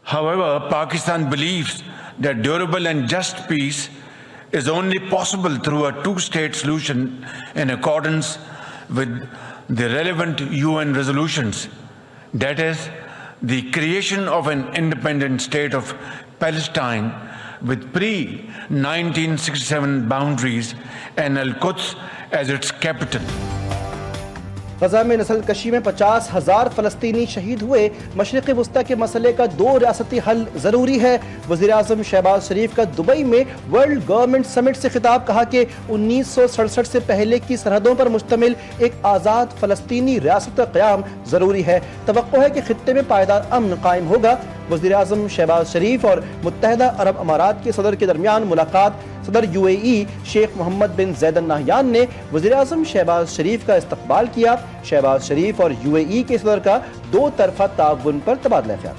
However, Pakistan believes that durable and just peace is only possible through a two-state solution in accordance with the relevant UN resolutions. That is, the creation of an independent state of Palestine with pre-1967 boundaries and Al-Quds as its capital. Gaza میں نسل کشی میں 50,000 فلسطینی شہید ہوئے. مشرق وسطی کے مسئلے کا 2 ریاستی حل ضروری ہے. وزیر اعظم شہباز شریف کا دبئی میں ورلڈ گورنمنٹ سمٹ سے خطاب. کہا کہ 1967 سے پہلے کی سرحدوں پر مشتمل ایک آزاد فلسطینی ریاست کا قیام ضروری ہے. توقع ہے کہ خطے میں پائیدار امن قائم ہوگا. وزیر اعظم شہباز شریف اور متحدہ عرب امارات کے صدر کے درمیان ملاقات. صدر UAE شیخ محمد بن زید ال نہیان نے وزیر اعظم شہباز شریف کا استقبال کیا. شہباز شریف اور UAE کے صدر کا 2 طرفہ تعاون پر تبادلہ خیال.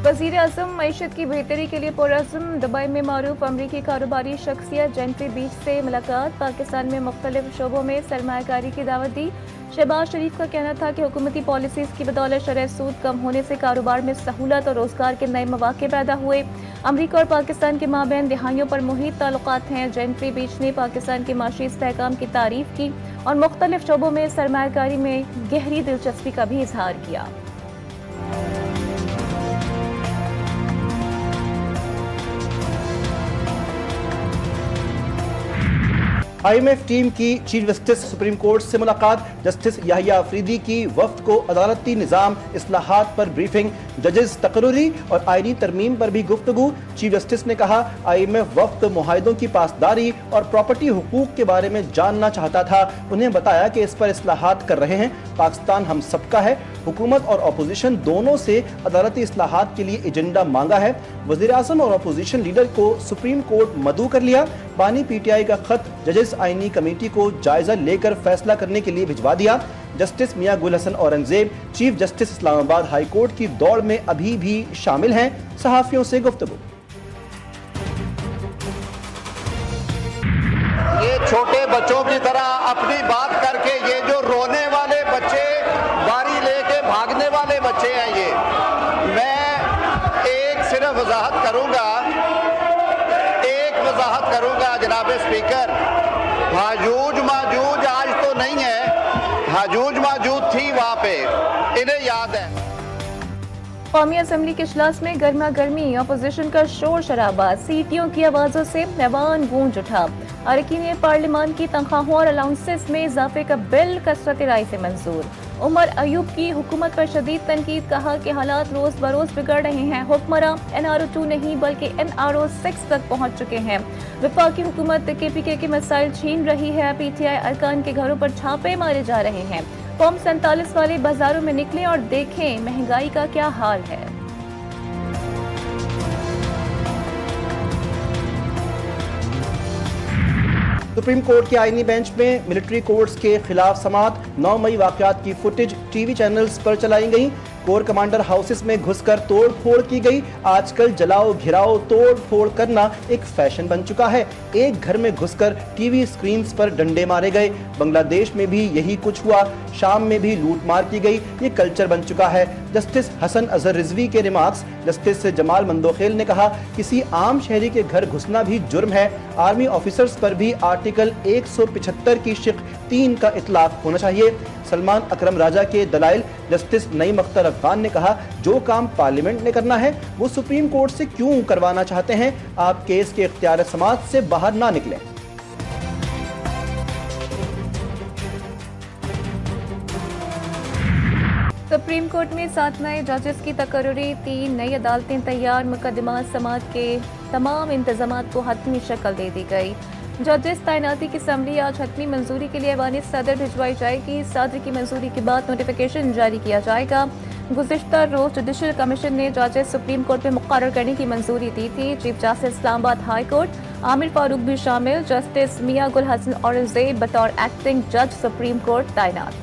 وزیر اعظم معیشت کی بہتری کے لیے پرعزم. دبئی میں معروف امریکی کاروباری شخصیت جینفری بیچ سے ملاقات. پاکستان میں مختلف شعبوں میں سرمایہ کاری کی دعوت دی. شہباز شریف کا کہنا تھا کہ حکومتی پالیسیز کی بدولت شرح سود کم ہونے سے کاروبار میں سہولت اور روزگار کے نئے مواقع پیدا ہوئے. امریکہ اور پاکستان کے مابین دہائیوں پر محیط تعلقات ہیں. جینفری بیچ نے پاکستان کے معاشی استحکام کی تعریف کی اور مختلف شعبوں میں سرمایہ کاری میں گہری دلچسپی کا بھی اظہار کیا. IMF ٹیم کی چیف جسٹس سپریم کورٹ سے ملاقات. جسٹس یحییٰ آفریدی کی وفد کو عدالتی نظام اصلاحات پر بریفنگ. ججز تقرری اور آئینی ترمیم پر بھی گفتگو. چیف جسٹس نے کہا IMF وفد معاہدوں کی پاسداری اور پراپرٹی حقوق کے بارے میں جاننا چاہتا تھا. انہیں بتایا کہ اس پر اصلاحات کر رہے ہیں. پاکستان ہم سب کا ہے. حکومت اور اپوزیشن دونوں سے عدالتی اصلاحات کے لیے ایجنڈا مانگا ہے. وزیر اعظم اور اپوزیشن لیڈر کو سپریم کورٹ مدعو کر لیا. بانی PTI کا خط ججز آئینی کمیٹی کو جائزہ لے کر فیصلہ کرنے کے لیے بھجوا دیا. جسٹس میاں گل حسن اورنگزیب چیف جسٹس اسلام آباد ہائی کورٹ کی دوڑ میں ابھی بھی شامل ہیں. صحافیوں سے گفتگو. یہ چھوٹے بچوں کی طرح اپنی بات کر کے یہ جو رونے والے بچے باری لے کے بھاگنے والے بچے ہیں, یہ میں ایک صرف وضاحت کروں گا جناب اسپیکر. ہاجوج ماجوج آج تو نہیں ہے, ہاجوج ماجوج تھی وہاں پہ, انہیں یاد ہے. قومی اسمبلی کے اجلاس میں گرما گرمی. اپوزیشن کا شور شرابہ, سیٹیوں کی آوازوں سے ایوان گونج اٹھا. ارکین پارلیمان کی تنخواہوں اور الاؤنسز میں اضافے کا بل کثرت رائے سے منظور. عمر ایوب کی حکومت پر شدید تنقید. کہا کہ حالات روز بروز بگڑ رہے ہیں. حکمراں NRO2 نہیں بلکہ NRO6 تک پہنچ چکے ہیں. وفاقی حکومت KPK کے مسائل چھین رہی ہے. PTI ارکان کے گھروں پر چھاپے مارے جا رہے ہیں. فارم 47 والے بازاروں میں نکلیں اور دیکھیں مہنگائی کا کیا حال ہے. سپریم کورٹ کے آئینی بینچ میں ملٹری کورٹس کے خلاف سماعت. 9 مئی واقعات کی فوٹیج TV چینلز پر چلائی گئی. کور کمانڈر ہاؤسز میں گھس کر توڑ پھوڑ کی گئی. آج کل جلاؤ گھراؤ توڑ پھوڑ کرنا ایک فیشن بن چکا ہے. ایک گھر میں گھس کر TV سکرینز پر ڈنڈے مارے گئے. بنگلہ دیش میں بھی یہی کچھ ہوا. شام میں بھی لوٹ مار کی گئی. یہ کلچر بن چکا ہے. جسٹس حسن اظہر رضوی کے ریمارکس. جسٹس جمال مندوخیل نے کہا کسی عام شہری کے گھر گھسنا بھی جرم ہے. آرمی آفیسرز پر بھی آرٹیکل 175 کی شق 3 کا اطلاق ہونا چاہیے. سلمان اکرم راجہ کے دلائل. جسٹس نعیم اختر افغان نے کہا جو کام پارلیمنٹ نے کرنا ہے وہ سپریم کورٹ سے کیوں کروانا چاہتے ہیں. آپ کیس کے اختیار سماعت سے باہر نہ نکلیں. سپریم کورٹ میں 7 نئے ججز کی تقرری. 3 نئی عدالتیں تیار. مقدمات سماعت کے تمام انتظامات کو حتمی شکل دے دی گئی. ججز تعیناتی کی اسمبلی آج حتمی منظوری کے لیے ایوان صدر بھجوائی جائے گی. صدر کی منظوری کے بعد نوٹیفیکیشن جاری کیا جائے گا. گزشتہ روز جوڈیشل کمیشن نے ججز سپریم کورٹ میں مقرر کرنے کی منظوری دی تھی. چیف جسٹس اسلام آباد ہائی کورٹ عامر فاروق بھی شامل. جسٹس میاں گل حسن اورنگزیب بطور ایکٹنگ جج سپریم کورٹ تعینات.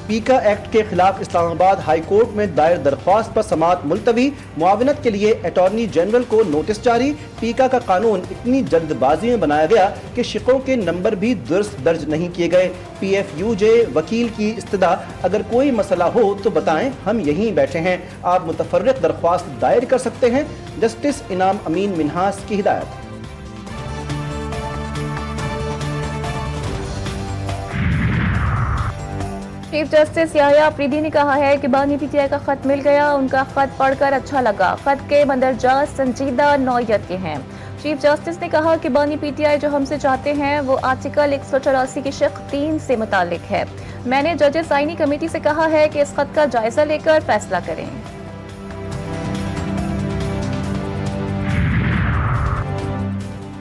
پیکا ایکٹ کے خلاف اسلام آباد ہائی کورٹ میں دائر درخواست پر سماعت ملتوی، معاونت کے لیے اٹارنی جنرل کو نوٹس جاری۔ پیکا کا قانون اتنی جلد بازی میں بنایا گیا کہ شقوں کے نمبر بھی درست درج نہیں کیے گئے۔ PFUJ وکیل کی استدعا، اگر کوئی مسئلہ ہو تو بتائیں، ہم یہیں بیٹھے ہیں، آپ متفرق درخواست دائر کر سکتے ہیں۔ جسٹس انعام امین منہاس کی ہدایت۔ چیف جسٹس یحییٰ آفریدی نے کہا ہے کہ بانی PTI کا خط مل گیا، ان کا خط پڑھ کر اچھا لگا، خط کے مندرجات سنجیدہ نوعیت کے ہیں۔ چیف جسٹس نے کہا کہ بانی PTI جو ہم سے چاہتے ہیں وہ آرٹیکل 184 کی شق 3 سے متعلق ہے۔ میں نے ججز آئینی کمیٹی سے کہا ہے کہ اس خط کا جائزہ لے کر فیصلہ کریں۔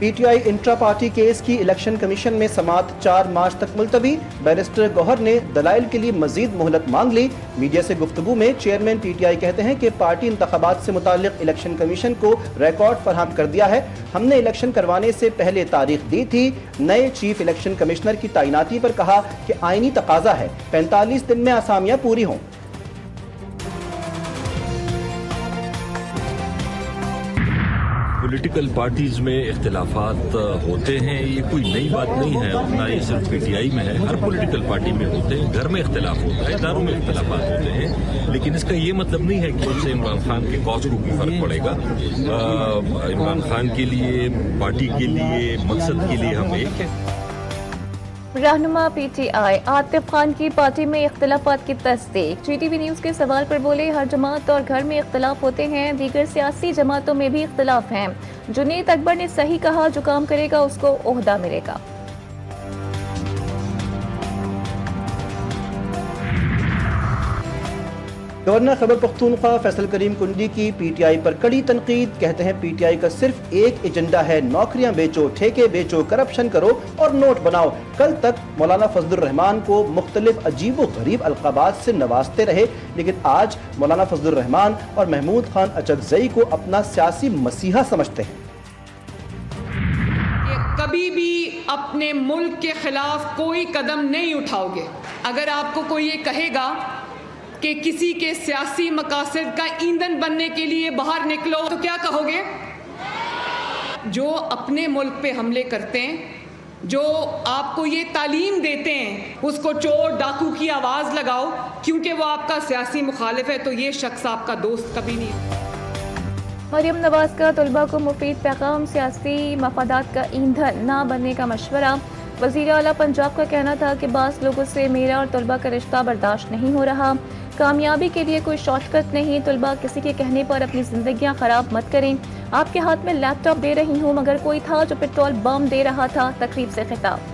PTI انٹرا پارٹی کیس کی الیکشن کمیشن میں سماعت 4 مارچ تک ملتوی۔ بیرسٹر گوہر نے دلائل کے لیے مزید مہلت مانگ لی۔ میڈیا سے گفتگو میں چیئرمین PTI کہتے ہیں کہ پارٹی انتخابات سے متعلق الیکشن کمیشن کو ریکارڈ فراہم کر دیا ہے۔ ہم نے الیکشن کروانے سے پہلے تاریخ دی تھی۔ نئے چیف الیکشن کمشنر کی تعیناتی پر کہا کہ آئینی تقاضا ہے 45 دن میں اسامیاں پوری ہوں۔ پولیٹیکل پارٹیز میں اختلافات ہوتے ہیں، یہ کوئی نئی بات نہیں ہے، نہ یہ صرف PTI میں ہے، ہر پولیٹیکل پارٹی میں ہوتے ہیں، گھر میں اختلاف ہوتا ہے، اداروں میں اختلافات ہوتے ہیں، لیکن اس کا یہ مطلب نہیں ہے کہ اس سے عمران خان کے کاز کو بھی فرق پڑے گا۔ عمران خان کے لیے، پارٹی کے لیے، مقصد کے لیے ہم ایک ہیں۔ رہنما PTI عاطف خان کی پارٹی میں اختلافات کی تصدیق۔ GTV نیوز کے سوال پر بولے، ہر جماعت اور گھر میں اختلاف ہوتے ہیں، دیگر سیاسی جماعتوں میں بھی اختلاف ہیں۔ جنید اکبر نے صحیح کہا، جو کام کرے گا اس کو عہدہ ملے گا۔ گورنر خیبر پختونخوا فیصل کریم کنڈی کی PTI پر کڑی تنقید، کہتے ہیں PTI کا صرف ایک ایجنڈا ہے، نوکریاں بیچو، ٹھیکے بیچو، کرپشن کرو اور نوٹ بناؤ۔ کل تک مولانا فضل الرحمان کو مختلف عجیب و غریب القابات سے نوازتے رہے، لیکن آج مولانا فضل الرحمان اور محمود خان اچکزئی کو اپنا سیاسی مسیحا سمجھتے ہیں۔ کبھی بھی اپنے ملک کے خلاف کوئی قدم نہیں اٹھاؤ گے۔ اگر آپ کو کوئی یہ کہے گا کہ کسی کے سیاسی مقاصد کا ایندھن بننے کے لیے باہر نکلو، تو کیا کہو گے؟ جو اپنے ملک پہ حملے کرتے ہیں، جو آپ کو یہ تعلیم دیتے ہیں اس کو چور ڈاکو کی آواز لگاؤ کیونکہ وہ آپ کا سیاسی مخالف ہے، تو یہ شخص آپ کا دوست کبھی نہیں۔ مریم نواز کا طلباء کو مفید پیغام، سیاسی مفادات کا ایندھن نہ بننے کا مشورہ۔ وزیر اعلیٰ پنجاب کا کہنا تھا کہ بعض لوگوں سے میرا اور طلباء کا رشتہ برداشت نہیں ہو رہا، کامیابی کے لیے کوئی شارٹ کٹ نہیں، طلباء کسی کے کہنے پر اپنی زندگیاں خراب مت کریں، آپ کے ہاتھ میں لیپ ٹاپ دے رہی ہوں مگر کوئی تھا جو پیٹرول بم دے رہا تھا، تقریب سے خطاب۔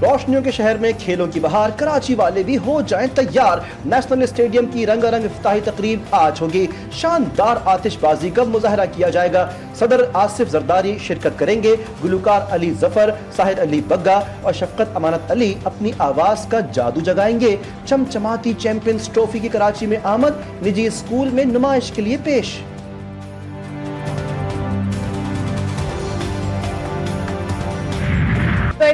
روشنیوں کے شہر میں کھیلوں کی بہار، کراچی والے بھی ہو جائیں تیار۔ نیشنل اسٹیڈیم کی رنگا رنگ افتتاحی تقریب آج ہوگی، شاندار آتش بازی کا مظاہرہ کیا جائے گا۔ صدر آصف زرداری شرکت کریں گے، گلوکار علی ظفر، ساحر علی بگا اور شفقت امانت علی اپنی آواز کا جادو جگائیں گے۔ چمچماتی چیمپئنز ٹرافی کی کراچی میں آمد، نجی اسکول میں نمائش کے لیے پیش۔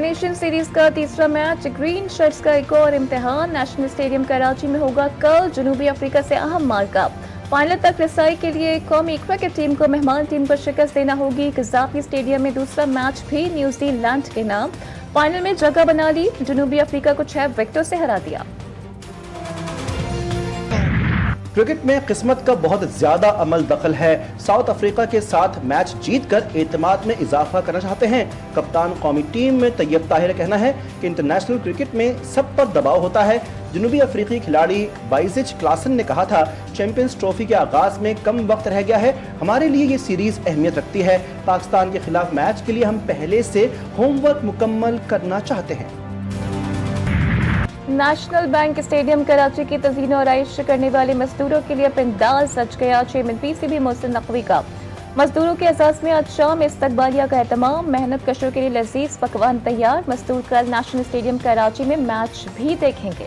نیشن سیریز کا تیسرا میچ، گرین شرٹس کا ایک اور امتحان، نیشنل اسٹیڈیم کراچی میں ہوگا کل جنوبی افریقہ سے اہم مارکا۔ فائنل تک رسائی کے لیے قومی کرکٹ ٹیم کو مہمان ٹیم کو شکست دینا ہوگی۔ قذافی اسٹیڈیم میں دوسرا میچ بھی نیوزی لینڈ کے نام، فائنل میں جگہ بنا لی، جنوبی افریقہ کو 6 وکٹوں سے ہرا دیا۔ کرکٹ میں قسمت کا بہت زیادہ عمل دخل ہے، ساؤتھ افریقہ کے ساتھ میچ جیت کر اعتماد میں اضافہ کرنا چاہتے ہیں۔ کپتان قومی ٹیم میں طیب طاہر کا کہنا ہے کہ انٹرنیشنل کرکٹ میں سب پر دباؤ ہوتا ہے۔ جنوبی افریقی کھلاڑی بائزچ کلاسن نے کہا تھا، چیمپئنز ٹرافی کے آغاز میں کم وقت رہ گیا ہے، ہمارے لیے یہ سیریز اہمیت رکھتی ہے، پاکستان کے خلاف میچ کے لیے ہم پہلے سے ہوم ورک مکمل کرنا چاہتے ہیں۔ نیشنل بینک اسٹیڈیم کراچی کی تزئین و آرائش کرنے والے مزدوروں کے لیے پنڈال سج گیا۔ چیئرمین PCB محسن نقوی کا مزدوروں کے اعزاز میں آج شام استقبالیہ کا اہتمام، محنت کشوں کے لیے لذیذ پکوان تیار۔ مزدور کل نیشنل اسٹیڈیم کراچی میں میچ بھی دیکھیں گے۔